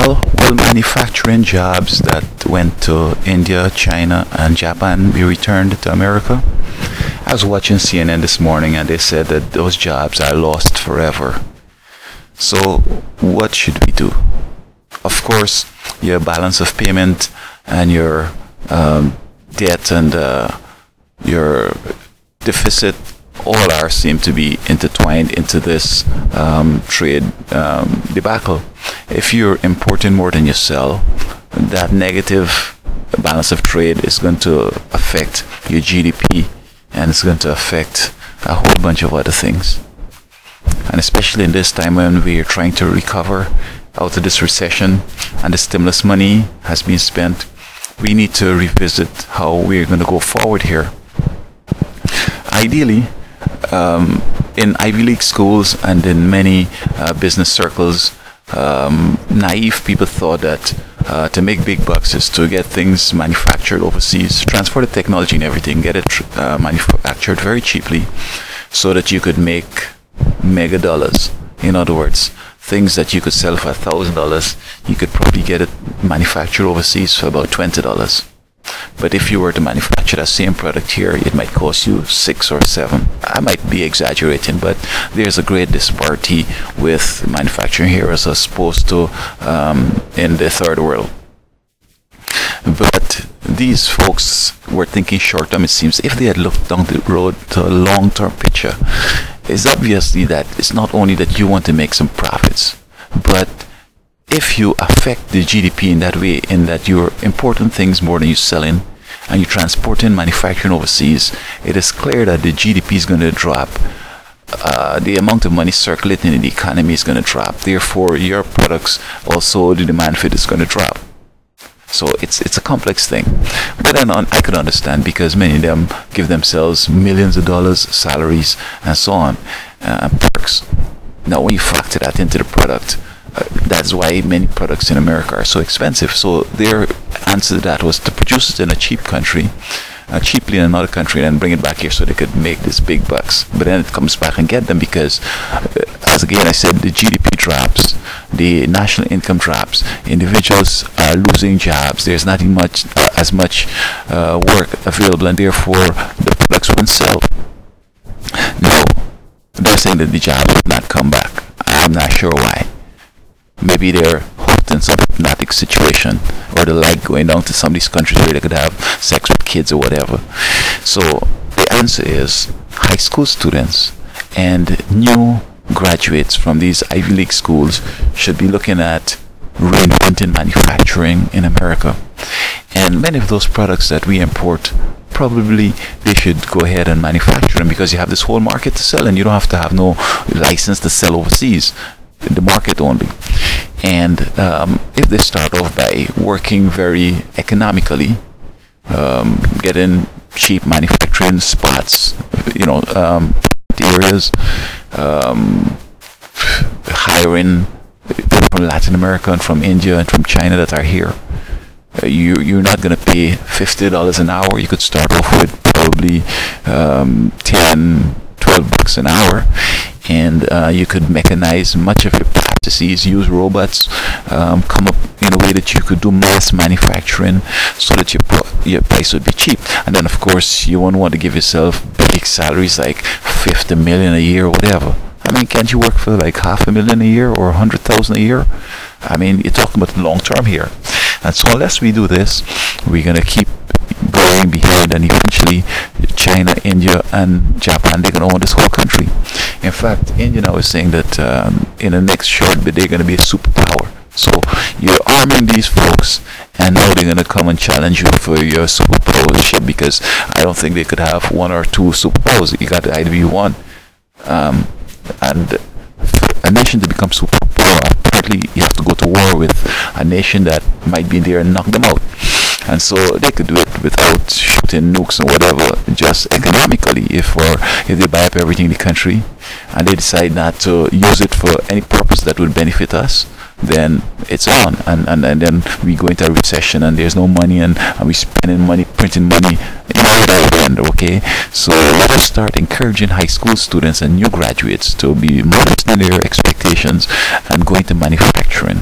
Will manufacturing jobs that went to India, China, and Japan be returned to America? I was watching CNN this morning and they said that those jobs are lost forever. So, what should we do? Of course, your balance of payment and your debt and your deficit all are seem to be intertwined into this trade debacle. If you're importing more than you sell, that negative balance of trade is going to affect your GDP, and it's going to affect a whole bunch of other things. And especially in this time when we're trying to recover out of this recession and the stimulus money has been spent, we need to revisit how we're going to go forward here. Ideally, in Ivy League schools and in many business circles, naive people thought that to make big bucks is to get things manufactured overseas, transfer the technology and everything, get it manufactured very cheaply so that you could make mega dollars. In other words, things that you could sell for $1,000, you could probably get it manufactured overseas for about $20. But if you were to manufacture that same product here, it might cost you 6 or 7. I might be exaggerating, but there's a great disparity with manufacturing here as opposed to in the third world. But these folks were thinking short term, it seems. If they had looked down the road to a long-term picture, it's obviously that it's not only that you want to make some profits, but if you affect the GDP in that way, in that you're importing things more than you're selling, and you're transporting manufacturing overseas, it is clear that the GDP is going to drop. The amount of money circulating in the economy is going to drop. Therefore, your products, also the demand for it is going to drop. So it's a complex thing. But then I could understand, because many of them give themselves millions of dollars salaries and so on, perks. Now, when you factor that into the product, that's why many products in America are so expensive. So their answer to that was to produce it in a cheap country, cheaply in another country, and bring it back here so they could make these big bucks. But then it comes back and get them because, as again I said, the GDP drops, the national income drops, individuals are losing jobs, there's not as much work available, and therefore the products won't sell. Now, they're saying that the jobs would not come back. I'm not sure why. Maybe they're hooked in some hypnotic situation, or they like going down to some of these countries where they could have sex with kids or whatever. So the answer is high school students and new graduates from these Ivy League schools should be looking at reinventing manufacturing in America. And many of those products that we import, probably they should go ahead and manufacture them, because you have this whole market to sell and you don't have to have no license to sell overseas, the market only. And if they start off by working very economically, getting cheap manufacturing spots, areas, hiring people from Latin America and from India and from China that are here, you're not going to pay $50 an hour. You could start off with probably 10, 12 bucks an hour, and you could mechanize much of your processes, use robots, come up in a way that you could do mass manufacturing so that your price would be cheap. And then of course you won't want to give yourself big salaries like 50 million a year or whatever. I mean, can't you work for like $500,000 a year or 100,000 a year? I mean, you're talking about long term here. And so unless we do this, we're going to keep going behind, and eventually China, India and Japan, they're going to own this whole country. In fact, India now is saying that in the next short bit they're going to be a superpower. So you're arming these folks, and now they're going to come and challenge you for your superpowership, because I don't think they could have one or two superpowers. You got to either be one. And for a nation to become superpower, apparently you have to go to war with a nation that might be there and knock them out. And so they could do it without shooting nukes or whatever, just economically. If they buy up everything in the country and they decide not to use it for any purpose that would benefit us, then it's on. And then we go into a recession and there's no money, and we're spending money, printing money, okay? So let us start encouraging high school students and new graduates to be modest in their expectations and go into manufacturing.